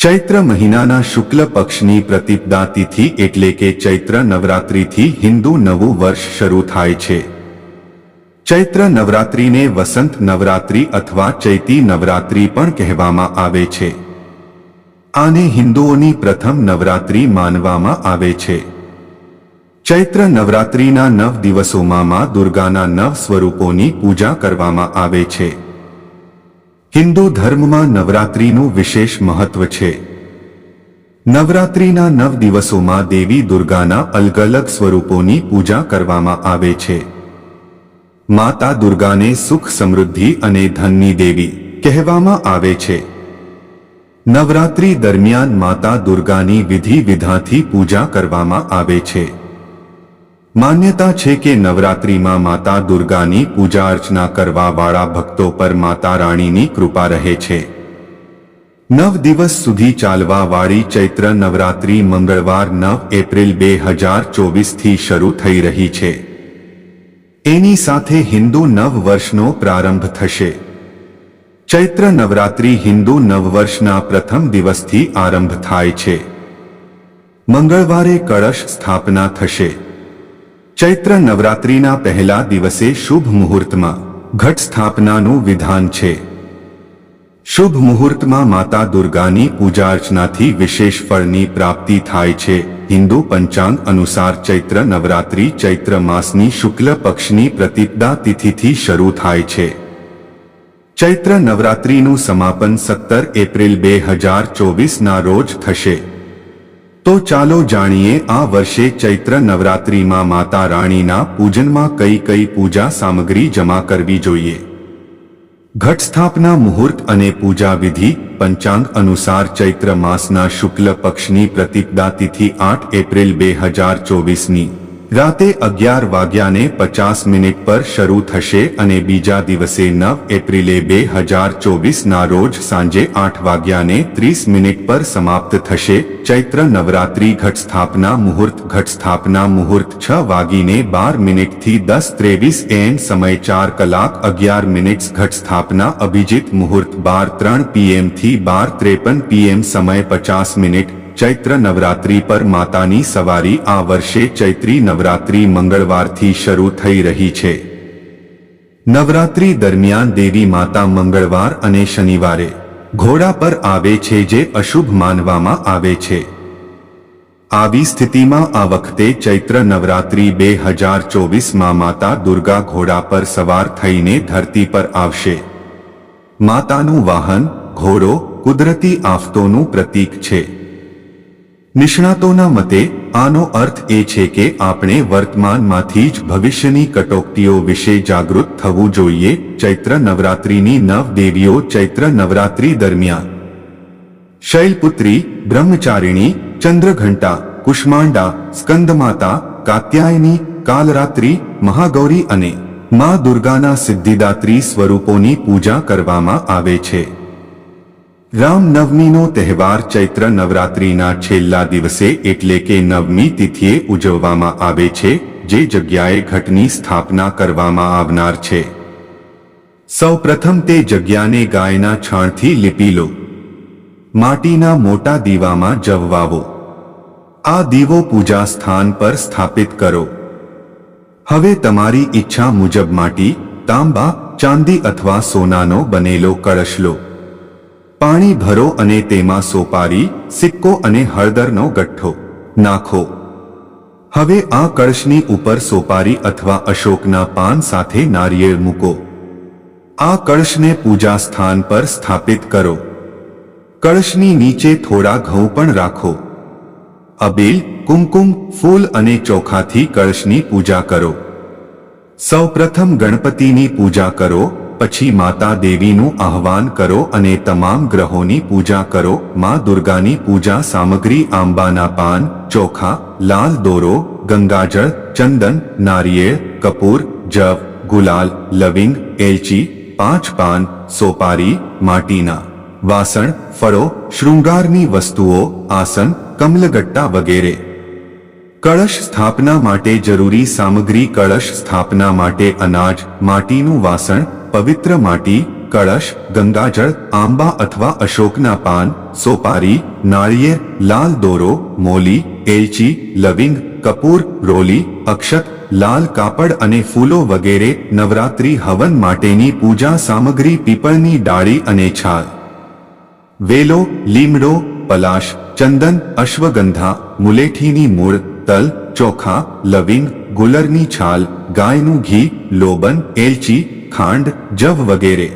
ચૈત્ર મહિનાના શુક્લ પક્ષની પ્રતિપદા તિથિ એટલે કે ચૈત્ર નવરાત્રિથી હિન્દુ નવું વર્ષ શરૂ થાય છે। ચૈત્ર નવરાત્રિને વસંત નવરાત્રિ અથવા ચૈતી નવરાત્રિ પણ કહેવામાં આવે છે। આને હિન્દુઓની પ્રથમ નવરાત્રિ માનવામાં આવે છે। ચૈત્ર નવરાત્રિના 9 દિવસોમાં મા દુર્ગાના 9 સ્વરૂપોની પૂજા કરવામાં આવે છે। હિન્દુ ધર્મમાં નવરાત્રિનું વિશેષ મહત્વ છે। નવરાત્રિના 9 દિવસોમાં દેવી દુર્ગાના અલગ અલગ સ્વરૂપોની પૂજા કરવામાં આવે છે। માતા દુર્ગાને સુખ સમૃદ્ધિ અને ધનની દેવી કહેવામાં આવે છે। નવરાત્રિ દરમિયાન માતા દુર્ગાની વિધિ વિધાનથી પૂજા કરવામાં આવે છે। માન્યતા છે કે નવરાત્રિમાં માતા દુર્ગાની પૂજા અર્ચના કરવાવાળા ભક્તો પર માતા રાણીની કૃપા રહે છે। 9 દિવસ સુધી ચાલવાવાળી ચૈત્ર નવરાત્રિ મંગળવાર 9 એપ્રિલ 2024થી શરૂ થઈ રહી છે। એની સાથે હિન્દુ નવ વર્ષનો પ્રારંભ થશે। ચૈત્ર નવરાત્રિ હિન્દુ નવવર્ષના પ્રથમ દિવસથી આરંભ થાય છે। મંગળવારે કળશ સ્થાપના થશે। ચૈત્ર નવરાત્રિના પહેલા દિવસે શુભ મુહૂર્તમાં ઘટ સ્થાપનાનું વિધાન છે। શુભ મુહૂર્તમાં માતા દુર્ગાની પૂજા અર્ચનાથી વિશેષ ફળની પ્રાપ્તિ થાય છે। હિન્દુ પંચાંગ અનુસાર ચૈત્ર નવરાત્રિ ચૈત્ર માસની શુક્લ પક્ષની પ્રતિપદા તિથિથી શરૂ થાય છે। ચૈત્ર નવરાત્રિનું સમાપન 17 એપ્રિલ 2024ના રોજ થશે। તો ચાલો જાણીએ આ વર્ષે ચૈત્ર નવરાત્રિમાં માતા રાણીના પૂજનમાં કઈ કઈ પૂજા સામગ્રી જમા કરવી જોઈએ। ઘટ સ્થાપના મુહૂર્ત અને પૂજા વિધિ। પંચાંગ અનુસાર ચૈત્ર માસના શુક્લ પક્ષની પ્રતિપદા તિથિ 8 એપ્રિલ 2024ની રાતે 11:50 પર શરૂ થશે અને બીજા દિવસે 9 એપ્રિલે 2024ના રોજ સાંજે 8:30 પર સમાપ્ત થશે। ચૈત્ર નવરાત્રિ ઘટ સ્થાપના મુહૂર્ત। ઘટ સ્થાપના મુહૂર્ત 6:12 થી 10:23 am સમય 4 કલાક 11 મિનિટ। ઘટ સ્થાપના અભિજીત મુહૂર્ત 12:03 PM થી 12:53 PM સમય 50 મિનિટ। ચૈત્ર નવરાત્રિ પર માતાની સવારી। આ વર્ષે ચૈત્રી નવરાત્રિ મંગળવારથી શરૂ થઈ રહી છે। નવરાત્રિ દરમિયાન દેવી માતા મંગળવાર અને શનિવારે ઘોડા પર આવે છે જે અશુભ માનવામાં આવે છે। આવી સ્થિતિમાં આ વખતે ચૈત્ર નવરાત્રિ 2024માં માતા દુર્ગા ઘોડા પર સવાર થઈને ધરતી પર આવશે। માતાનું વાહન ઘોડો કુદરતી આફતોનું પ્રતીક છે। નિષ્ણાતોના મતે આનો અર્થ એ છે કે આપણે વર્તમાનમાંથી જ ભવિષ્યની કટોકટીઓ વિશે જાગૃત થવું જોઈએ। ચૈત્ર નવરાત્રિની 9 દેવીઓ। ચૈત્ર નવરાત્રિ દરમિયાન શૈલપુત્રી, બ્રહ્મચારિણી, ચંદ્રઘંટા, કુષ્માંડા, સ્કંદમાતા, કાત્યાયની, કાલરાત્રિ, મહાગૌરી અને મા દુર્ગાના સિદ્ધિદાત્રી સ્વરૂપોની પૂજા કરવામાં આવે છે। રામનવમીનો તહેવાર ચૈત્ર નવરાત્રિના છેલ્લા દિવસે એટલે કે 9મી તિથિએ ઉજવવામાં આવે છે, જે જગ્યાએ ઘટની સ્થાપના કરવામાં આવનાર છે। સૌપ્રથમ તે જગ્યાને ગાયના છાણથી લીપી લો। માટીના મોટા દીવામાં જવ વાવો। આ દીવો પૂજા સ્થાન પર સ્થાપિત કરો। હવે તમારી ઈચ્છા મુજબ માટી, તાંબા, ચાંદી અથવા સોનાનો બનેલો કળશ લો। પાણી ભરો અને તેમાં સોપારી, સિક્કો અને હળદરનો ગઠ્ઠો નાખો। હવે આ કળશની ઉપર સોપારી અથવા અશોકના પાન સાથે નારિયેળ મૂકો। આ કળશને પૂજા સ્થાન પર સ્થાપિત કરો। કળશની નીચે થોડા ઘઉં પણ રાખો। અબીલ, કુમકુમ, ફૂલ અને ચોખાથી કળશની પૂજા કરો। સૌપ્રથમ ગણપતિની પૂજા કરો, પછી માતા દેવીનું આહ્વાન કરો અને તમામ ગ્રહોની પૂજા કરો। મા દુર્ગાની પૂજા સામગ્રી આંબાના પાન, ચોખા, લાલ દોરો, ગંગાજળ, ચંદન, નારિયેળ, કપૂર, જવ, ગુલાલ, લવિંગ, એલચી, 5 પાન, સોપારી, માટીના વાસણ, ફળો, શૃંગારની વસ્તુઓ, આસન, કમલગટ્ટા વગેરે। કળશ સ્થાપના માટે જરૂરી સામગ્રી। કળશ સ્થાપના માટે અનાજ, માટીનું વાસણ, પવિત્ર માટી, કળશ ગંગાજળ આંબા અથવા અશોકના પાન સોપારી નાળિયેર લાલ દોરો મોલી એલચી લવિંગ કપૂર રોલી અક્ષત લાલ કાપડ અને ફૂલો વગેરે નવરાત્રી હવન માટેની પૂજા સામગ્રી પીપળની ડાળી અને છાલ વેલો લીમડો પલાશ ચંદન અશ્વગંધા મુલેઠીની મૂળ તલ ચોખા લવિંગ ગુલરની છાલ ગાયનું ઘી લોબન એલચી ખાંડ જવ વગેરે